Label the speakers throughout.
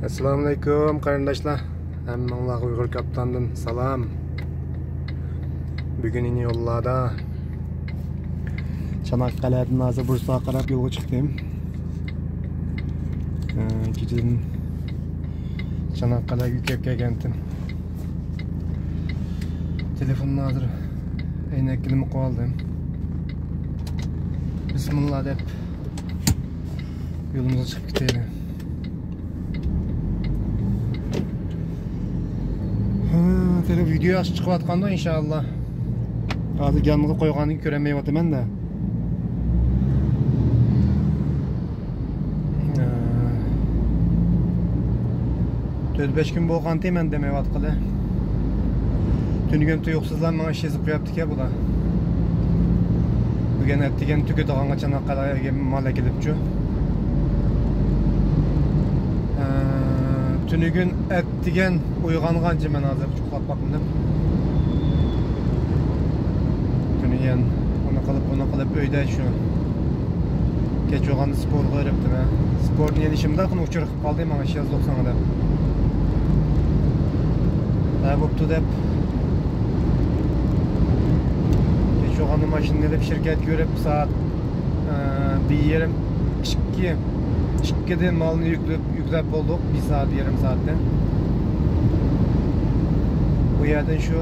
Speaker 1: Assalamualaikum qarindoshlar. Hammanglarga Uyg'ur kaptandan salom. Bugun yine yo'llarda Çanakkale'den hozir Bursaga qarab yo'lga chiqdim. Kechadan Çanakkale'ga kelib kelgandim. Telefonni hozir aynakini qo'ydim. Bismillah deb yo'limizga chiqib ketaylik. Tele video açıp çıkıvatqanda inşallah. Hozir yanımga qo'yganini ko'ramayapman da. 4-5 kun bo'lgan deyman demayotqili. Tunigun tuyuqsizlar menga ish yozib qo'yapti-ku bular. Bugun atdigan tugadigan Çanakkale'ga mal kelibchi. Tunigun atdigan uyg'ongancha men hozir chuqlab boqdim. Tunigun uni qilib uyda shu kech uyg'onib sport qilibdim. Sportni yelishimda qani uchirib qoldim menga ish yozib 90 da. Bo'pti deb kech uyg'onib mashinada deb shirkat ko'rib soat 2:30 malını yüklep bulduk. 1 saat, yarım saatte. Bu yerden şu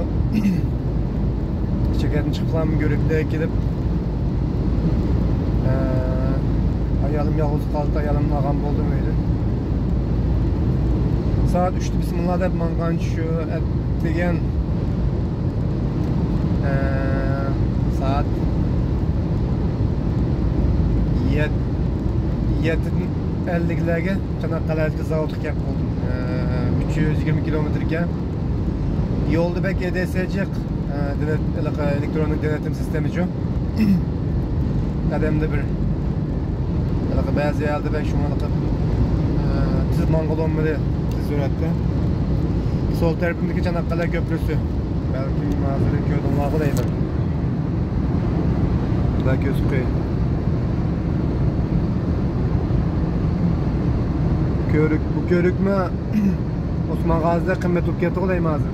Speaker 1: şirketin çıkılan görüntüye gidip ayalım yalnız kaldı, ayalım ağam oldu muydu? Saat 3'te bismillah deb mangan şu ettigen saat 7:50'lerge Çanakkale'de zavodga kelib qoldim. 320 kilometrga. Yo'lda bek EDS'ci elektronik denetim sistemi şu. Adamda bir ba'zi yerda bek shumalıqib tiz mong'olonmadi tiz suratda. Sol tarafındaki Çanakkale köprüsü. Belki hozir ko'rdinglar deyman. Xudo ko'z qo'y. Bu körük mü Osman Gazi'de kıymet ülketi olayım hazır.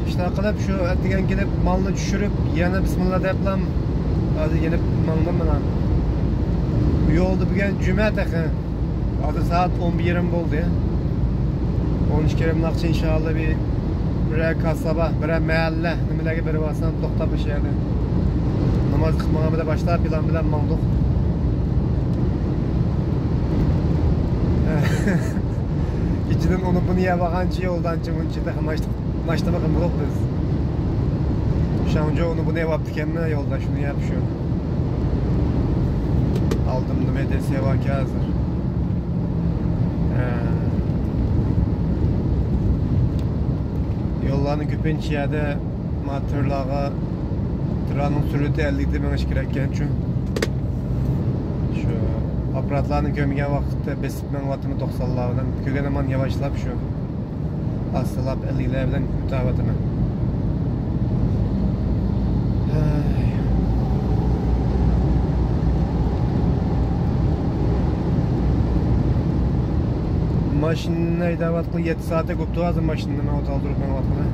Speaker 1: İşte akılıp şu ettigen gelip malını düşürüp yana bismillah deyiplam. Hadi yenip malından bana. Bu yolda bugün cüme takı. Hadi saat 11:20 oldu ya. 13 kere nakçı inşallah bir kasaba, bir mahalle, nimelerge biri varsan dokta bir şeyde. Namaz kılmaya da başlar plan bilen mandık. İçiden onu bunu ya vakançı yoldan çıkınca da maçta bakın bulup biz. Şu an önce onu bunu yaptık emme yolda şunu yap şu. Aldım da medrese vaki hazır. Yolların köpençiyede matırlağa tırağının sürütü 50'de ben iş gerekken şu. Aparatlarını gömgen vakitte besip men vatımı 90'lardan kögen aman yavaşlap şu asılap 50'lerden mütavatımı. Maşinine idavatlı 7 saate koptu azım maşinine men otal durup men vatımı.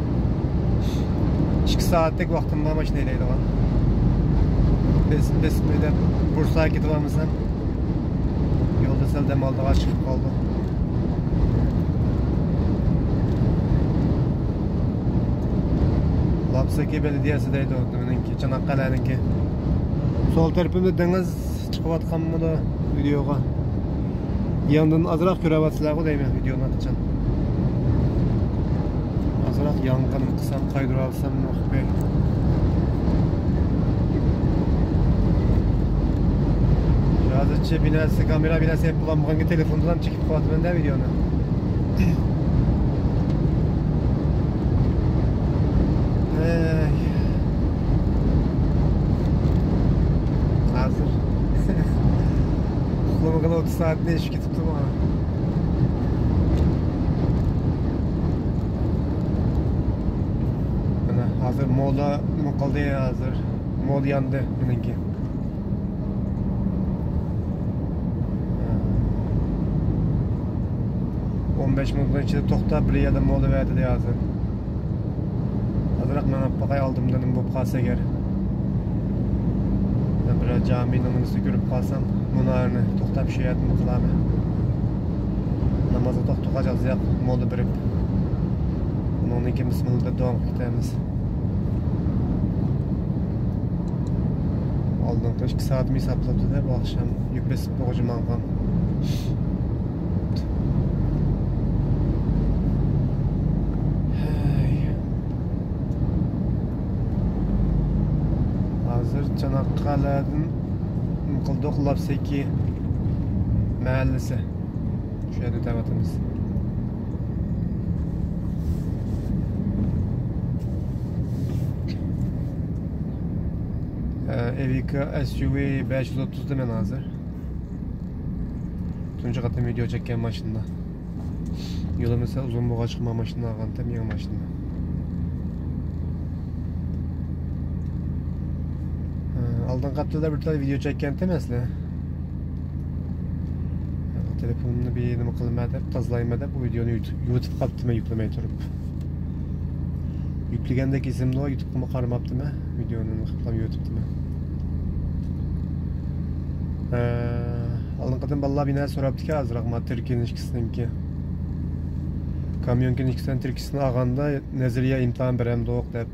Speaker 1: 2 saatlik vaktim var maşineyle idavat. Besip de Bursa'ya gidip almışsam. Yolda seldem aldığa çıkıp kaldı. Lapsaki Belediyesi'deydi o deminki, Çanakkale'ninki. Sol tarafımda deniz çıkıvatkan mı da videoga. Yandan azırak görevatsılar deyim ya videonun atıcan. Azırak yangın kısam kaydır alsam yok be. Azıcık binası, kamera binası hep bulan telefondan çekip koyatım ben de videonu. Hazır. Kulağıma kadar 30 saat ne işi tuttum ama. Hazır mola mı kaldı ya hazır. Mol yandı benimki. 15 minutun içinde toxtab bir yerda mola verdi deyazı. Azraq men apaqay aldım dedim bu qalsa eger. Ben bir cami namazı görüp qalsam, munarını toxtab şey etdim qılamı. Namazı toxtaqacaq ziyaq mola berip. Onun için bismillah devam etamiz. Aldığım 2 saat mi hesapladı da bu akşam yük besip boğucum alğam. Hazır Çanakkale'den Mıkıldık Lapseki mahallesi. Şu yerde devatımız. Evica SUV 530'da men hazır. Tunca katım video çekken maşında. Yola mesela uzun boğa çıkma maşında ağantım yan maşında. Aldan kaptıda bir tane video çekken temesle. Telefonumda bir yerine bakalım edip, tazlayayım edip bu videonu YouTube kaptıma yüklemeye durup. Yüklegendeki isimde o YouTube'da karım yaptım ha. Videonun kaptam YouTube'da. Alın kadın vallahi bina soraptı ki azraq ma Türkiye'nin ikisinden ki. Kamyonkin ikisinden Türkiye'sine ağanda neziriye imtihan berem doğuq dep.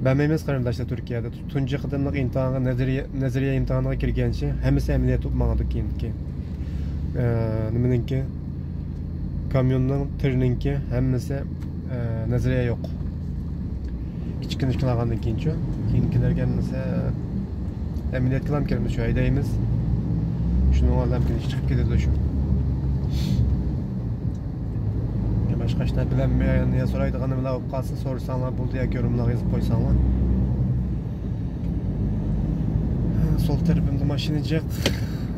Speaker 1: Ben memez qarındaşlar Türkiye'de tunca qadımlıq imtihanı neziriye imtihanına kirgençi hemisi emniyet tutmağıdı ki. Nimeninki kamyonun tırninki hemisi neziriye yok. Kiçkin ağandan kiyinço. Kiyinkiler gelmese emniyet kılam kelimiz şu aydayımız. Şunu alam ki çıkıp gidiyor şu. Başka işte bilenmeyen diye soraydı hanımla kalsın sorsanlar buldu ya yorumlar yazıp koysanlar. Sol tarafımda maşını cek.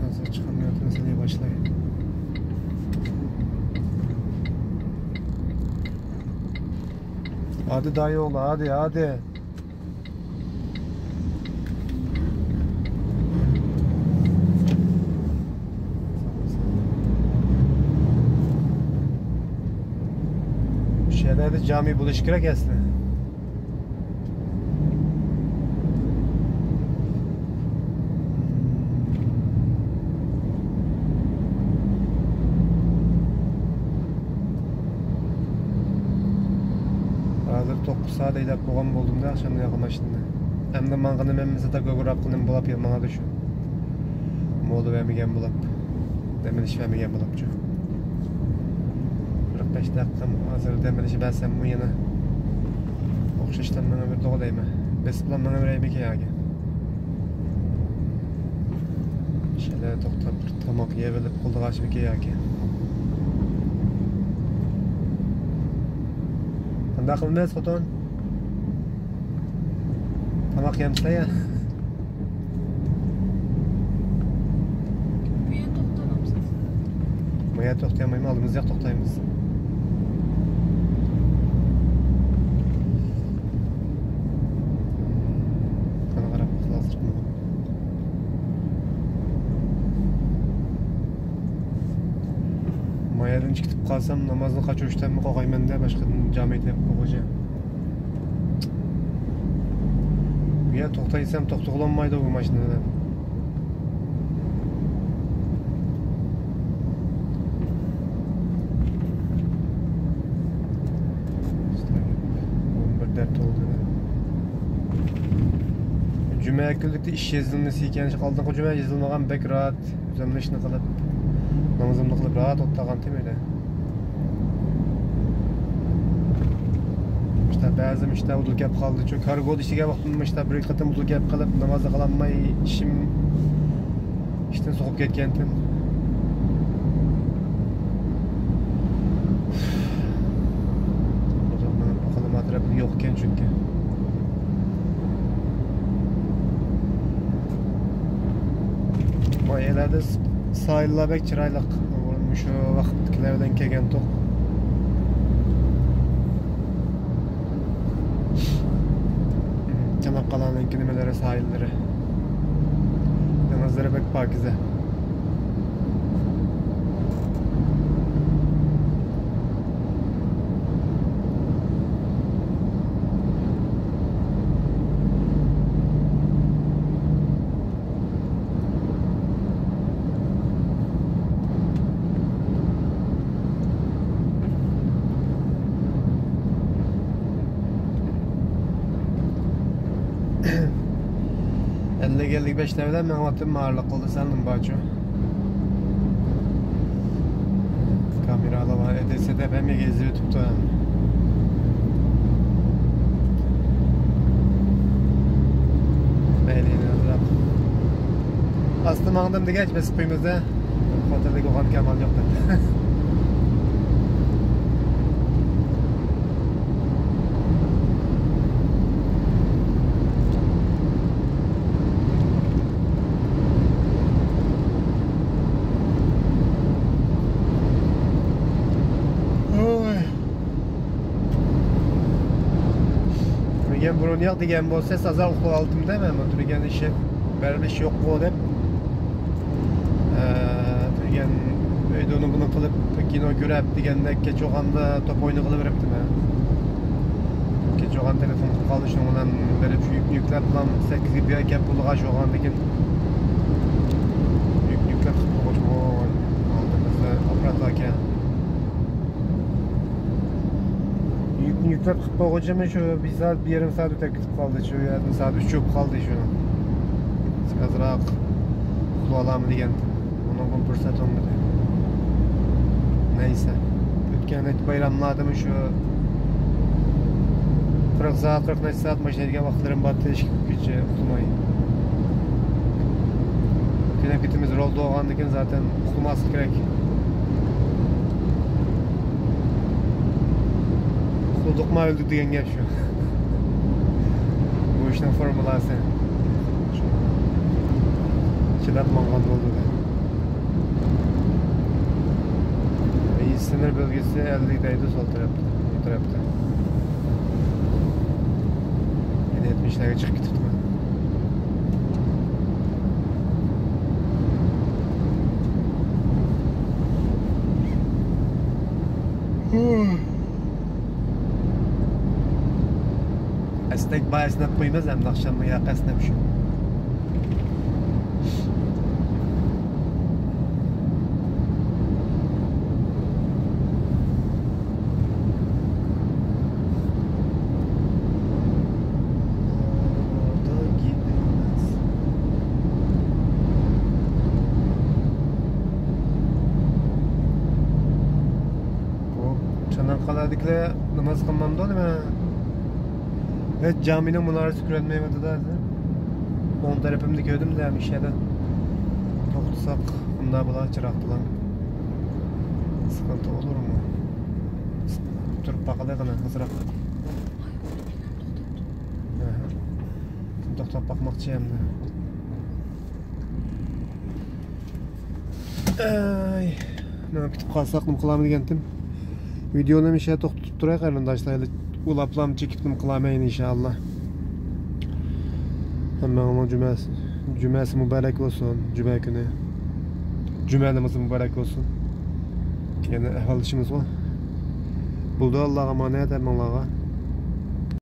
Speaker 1: Hazır çıkamıyor meseleye başlayın. Hadi dayı oğlu hadi. Şeylerde cami buluşkura gelsin. Hazır 9 saat eylep boğan buldum da akşamda yakınlaştığında. Hem de manğanım emmesi de gögür apkının bulap yapmana düşün. Moğlu vermegen bulap. Demeliş vermegen bulap çok. 45 dakikam hazır demelişi ben sen bu yana okşaştan bana bir doğdayım. Besiplan bana bir eybeki yağı. Şeyler doktor bir tamak yevelip kulda kaçmak yağı. Kanda kılmaz foton. Tamak yemse ya.
Speaker 2: Buya toxtanamsınız.
Speaker 1: Maya toxtayamayım, aldığımız yak toxtayımız. Mayadan çıkıp kalsam namazını kaç uçtan mı kokayım de başkadan camide kokacağım. Ya toxtaysam toxtuqlanmaydı bu maşinadan. Bir dert oldu. Cümeye güldükte iş yazılması iken kaldık o cümeye yazılmagan bek rahat üzerinde işini kılıp namazımda kılıp rahat ottağan değil mi? İşte bazım işte udul gap kaldı çok her god işe baktım işte bir katım udul gap kalıp namazda kalanmay işim işten sokup ketkendim. O zaman bakalım atrapı yokken çünkü. Mayelerde sahilla bek çıraylık. Şu vakitlerden kegen tok. Çanakkale'nin kelimeleri sahilleri. Denizleri bek pakize. 55'te bilen men atım ağırlık oldu sandım baço. Kameralı var. Edese de ben mi geziyor tuttu yani. Belini azrap. Aslında mağdımda geçmez kuyumuzda. Otelde Gökhan Kemal yok dedi. Turgan burun yo'q degan bo'lsa sazal uxlab oldim deyman. Turgan ishi berilish yo'q bu deb. Turgan uyda uni buni qilib kino ko'rib deganda kech o'g'anda top o'yini qilib beribdim. Kech o'g'an telefon qilib qoldi shuning bilan berib shu yuklab bilan 8 ga gap pulga shu o'g'an degan. Yuklab qilib qo'ymoq oldimizda operator aka. Yüklep kıppa hocamın şu bir saat bir yarım saat öte kıtıp kaldı şu yarım saat 3 çok kaldı şu azırak kulalam diyen onun bu fırsat olmadı neyse ötken et bayramladım şu 40 saat 40 saat maşineye vakitlerim battı iş gücü okumayı güne bitimiz rol doğandıkken zaten okuması gerek. Dokma öldü diyen gel şu. Bu işten formülası. Çırat mangan oldu da. İyi sınır bölgesi 50'deydi sol tarafta. Bu tarafta. Yine 70'lere çıkıp gittim. Esnek bayağı esnep koymaz hem de akşamda yak esnep şu. Bu Çanakkale'deki namaz kılmamda onu ben. Evet caminin munarası kürenmeye vardı da. On tarafımda gördüm de bir şeyden. Toktusak bunda bula çıraktılar. Sıkıntı olur mu? Durup bakalım hızırak. Toktap bakmakçı hem de. Ay, ne bitip kalsak mı kılamı degendim. Videonu bir şey toktut duray karındaşlarıyla. Ulaplam çekiptim kılamayın inşallah. Hemen ama cümlesi mübarek olsun. Cuma günü. Cuma namazı mübarek olsun. Yani ehval işimiz var. Buldu Allah'a emanet edin Allah'a.